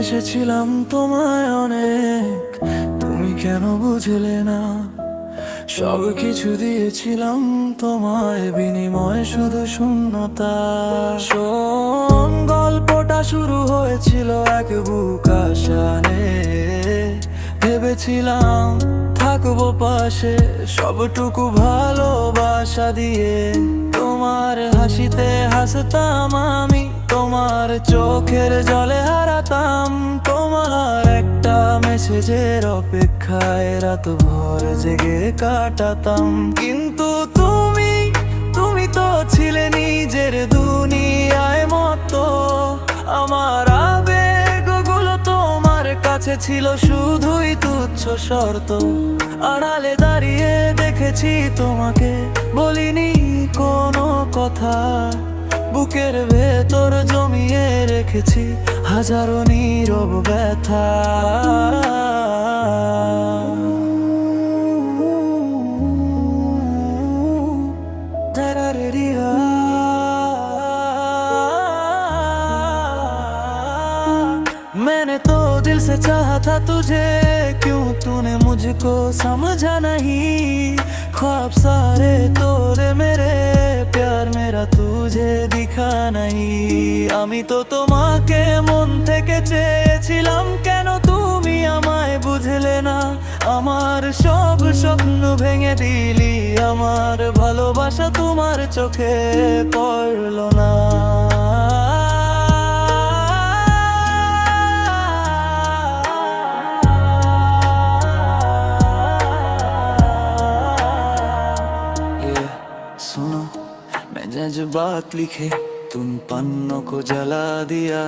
ভালোবেসেছিলাম তোমায় অনেক, তুমি কেন বুঝলে না? সব কিছু দিয়েছিলাম তোমায়, বিনিময়ে শুধু শূন্যতা। শোন, গল্পটা শুরু হয়েছিল এক বুক আশানে। ভেবেছিলাম থাকবো পাশে সবটুকু ভালোবাসা দিয়ে। তোমার হাসিতে হাসতাম আমি, তোমার চোখের জলে হারাতাম। তোমার একটা মেসেজের অপেক্ষায় রাত ভর জেগে কাটাতাম। কিন্তু তুমি তো ছিলে নিজের দুনিয়ায় মতো। আমার আবেগগুলো তোমার কাছে ছিল শুধুই তুচ্ছ শর্ত। আড়ালে দাঁড়িয়ে দেখেছি তোমাকে, বলিনি কোনো কথা। বুকের ভেতর জমিয়ে রেখেছি হাজারো নীরব ব্যথা। मैंने तो दिल से चाहा था तुझे, क्यों तूने मुझको समझा नहीं? ख्वाब सारे तोरे मेरे, प्यार मेरा तुझे दिखा नहीं। আমি তো তোমাকে মন থেকে চেয়েছিলাম, কেন তুমি আমায় বুঝলে না? আমার সব স্বপ্ন ভেঙে দিলি, আমার ভালোবাসা তোমার চোখে পড়লো না। सुनो, मैं जज्बात लिखे तुम पन्नों को जला दिया।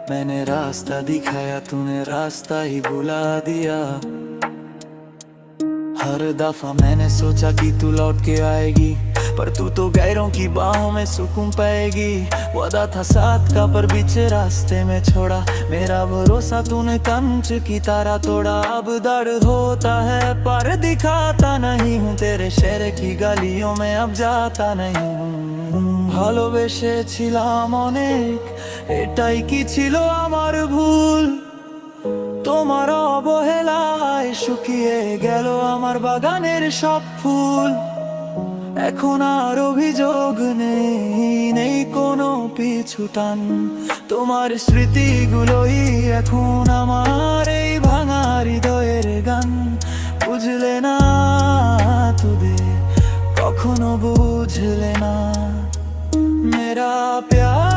मैंने रास्ता दिखाया, तूने रास्ता ही भुला दिया। हर दफा मैंने सोचा कि तू लौट के आएगी, पर तू तो गैरों की बाहों में सुकून पाएगी। वादा था साथ का पर बीच रास्ते में छोड़ा, मेरा भरोसा तूने कंच की तरह तोड़ा। अब दर्द होता है पर दिखाता नहीं हूँ, तेरे शहर की गलियों में अब जाता नहीं हूँ। ভালোবেসেছিলাম অনেক, এটাই কি ছিল আমার ভুল? তোমার অবহেলায় শুকিয়ে গেল আমার বাগানের সব ফুল। এখন আর অভিযোগ নেই কোনো পিছু টান। তোমার স্মৃতিগুলোই এখন আমার এই ভাঙা হৃদয়ের গান। বুঝলে না তোদের, কখনো বুঝলে না। मेरा प्यार